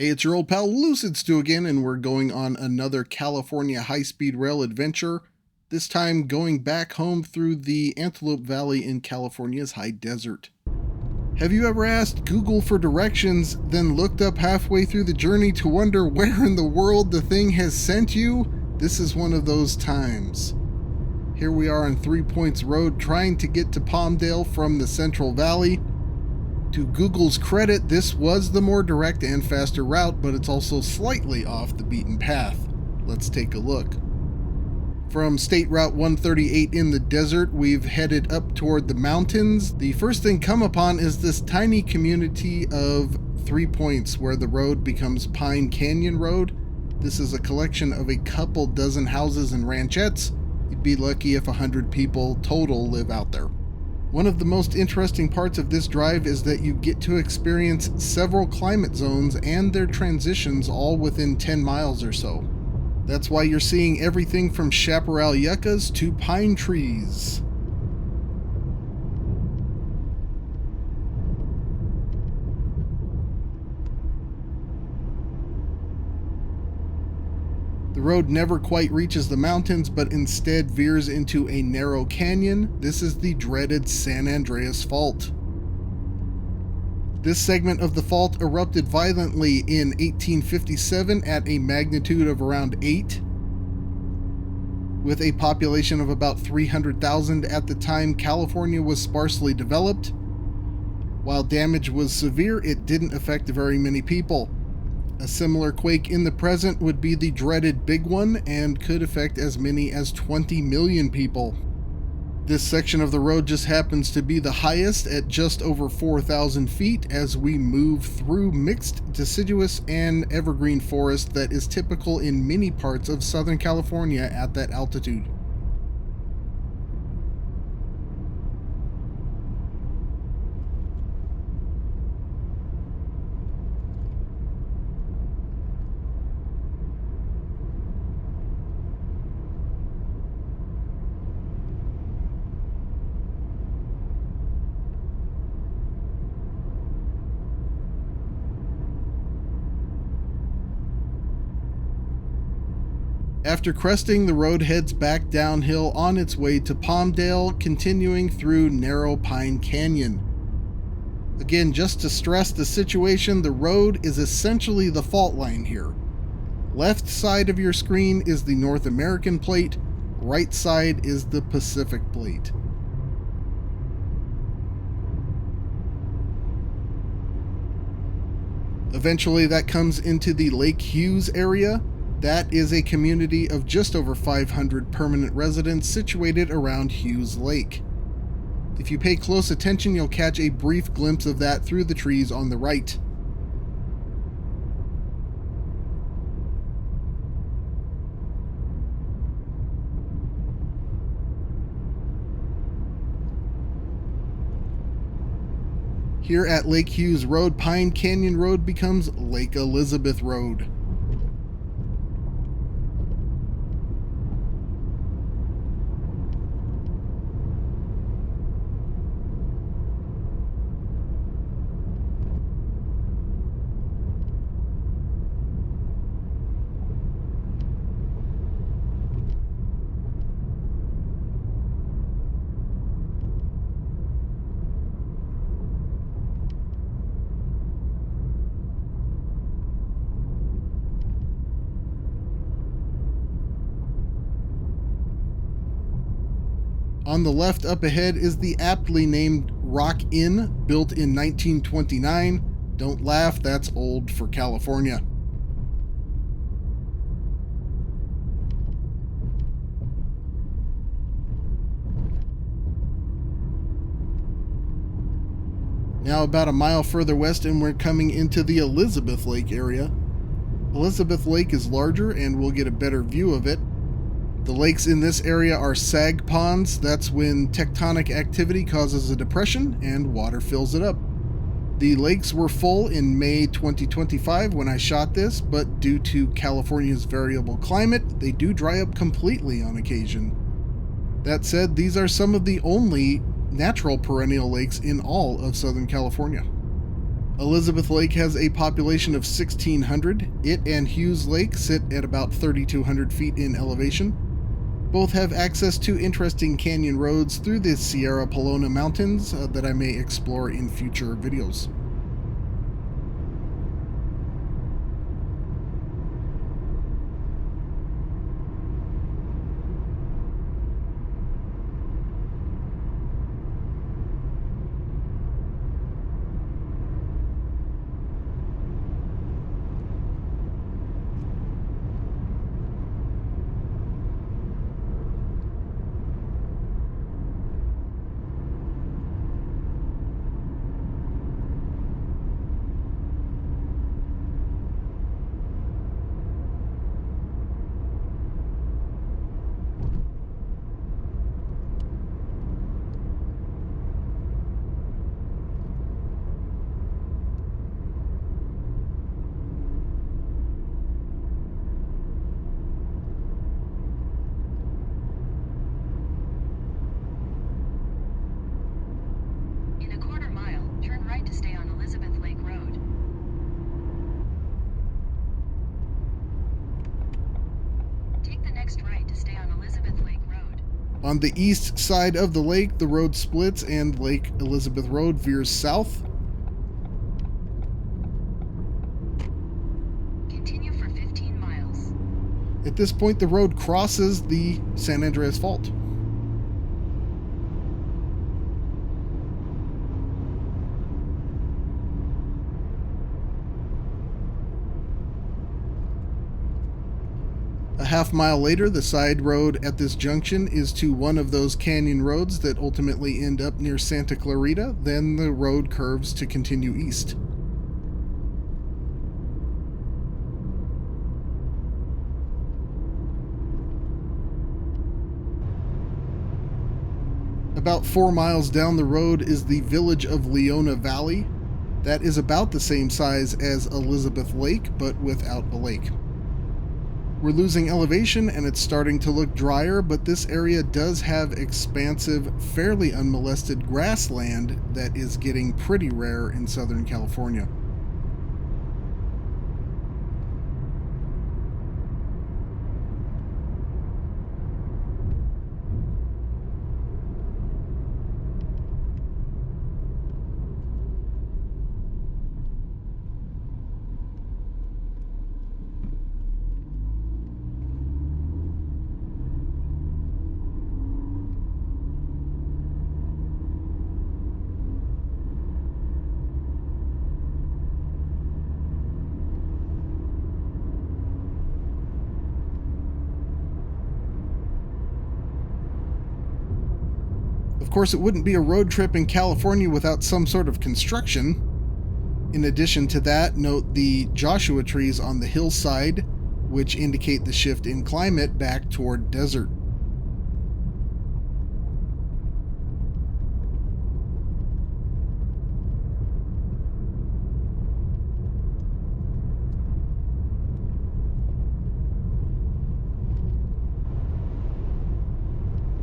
Hey, it's your old pal Lucid Stu again, and we're going on another California high-speed rail adventure, this time going back home through the Antelope Valley in California's high desert. Have you ever asked Google for directions, then looked up halfway through the journey to wonder where in the world the thing has sent you? This is one of those times. Here we are on 3 Points Road trying to get to Palmdale from the Central Valley. To Google's credit, this was the more direct and faster route, but it's also slightly off the beaten path. Let's take a look. From State Route 138 in the desert, we've headed up toward the mountains. The first thing come upon is this tiny community of 3 Points where the road becomes Pine Canyon Road. This is a collection of a couple dozen houses and ranchettes. You'd be lucky if 100 people total live out there. One of the most interesting parts of this drive is that you get to experience several climate zones and their transitions all within 10 miles or so. That's why you're seeing everything from chaparral yuccas to pine trees. The road never quite reaches the mountains, but instead veers into a narrow canyon. This is the dreaded San Andreas Fault. This segment of the fault erupted violently in 1857 at a magnitude of around 8. With a population of about 300,000 at the time, California was sparsely developed. While damage was severe, it didn't affect very many people. A similar quake in the present would be the dreaded Big One and could affect as many as 20 million people. This section of the road just happens to be the highest at just over 4,000 feet as we move through mixed deciduous and evergreen forest that is typical in many parts of Southern California at that altitude. After cresting, the road heads back downhill on its way to Palmdale, continuing through narrow Pine Canyon. Again, just to stress the situation, the road is essentially the fault line here. Left side of your screen is the North American plate, right side is the Pacific plate. Eventually that comes into the Lake Hughes area. That is a community of just over 500 permanent residents situated around Hughes Lake. If you pay close attention, you'll catch a brief glimpse of that through the trees on the right. Here at Lake Hughes Road, Pine Canyon Road becomes Lake Elizabeth Road. On the left up ahead is the aptly named Rock Inn, built in 1929. Don't laugh, that's old for California. Now about a mile further west and we're coming into the Elizabeth Lake area. Elizabeth Lake is larger and we'll get a better view of it. The lakes in this area are sag ponds. That's when tectonic activity causes a depression and water fills it up. The lakes were full in May 2025 when I shot this, but due to California's variable climate, they do dry up completely on occasion. That said, these are some of the only natural perennial lakes in all of Southern California. Elizabeth Lake has a population of 1,600. It and Hughes Lake sit at about 3,200 feet in elevation. Both have access to interesting canyon roads through the Sierra Pelona Mountains that I may explore in future videos. On the east side of the lake, the road splits and Lake Elizabeth Road veers south. Continue for 15 miles. At this point, the road crosses the San Andreas Fault. A half-mile later, the side road at this junction is to one of those canyon roads that ultimately end up near Santa Clarita. Then the road curves to continue east. About 4 miles down the road is the village of Leona Valley. That is about the same size as Elizabeth Lake, but without a lake. We're losing elevation and it's starting to look drier, but this area does have expansive, fairly unmolested grassland that is getting pretty rare in Southern California. Of course, it wouldn't be a road trip in California without some sort of construction. In addition to that, note the Joshua trees on the hillside, which indicate the shift in climate back toward desert.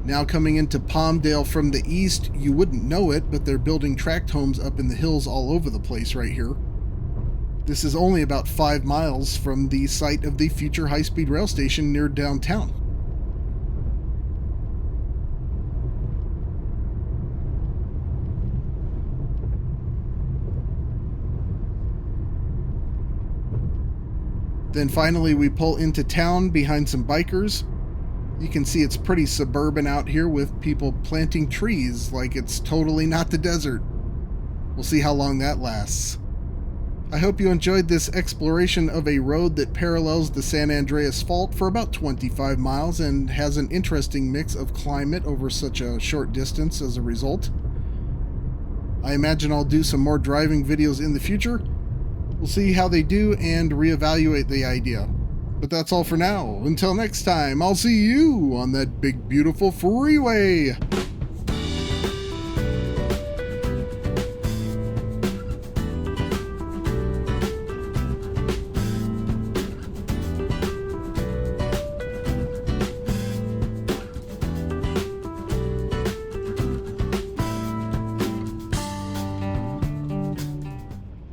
Now coming into Palmdale from the east, you wouldn't know it, but they're building tract homes up in the hills all over the place right here. This is only about 5 miles from the site of the future high-speed rail station near downtown. Then finally we pull into town behind some bikers. You can see it's pretty suburban out here with people planting trees like it's totally not the desert. We'll see how long that lasts. I hope you enjoyed this exploration of a road that parallels the San Andreas Fault for about 25 miles and has an interesting mix of climate over such a short distance as a result. I imagine I'll do some more driving videos in the future. We'll see how they do and reevaluate the idea. But that's all for now. Until next time, I'll see you on that big, beautiful freeway.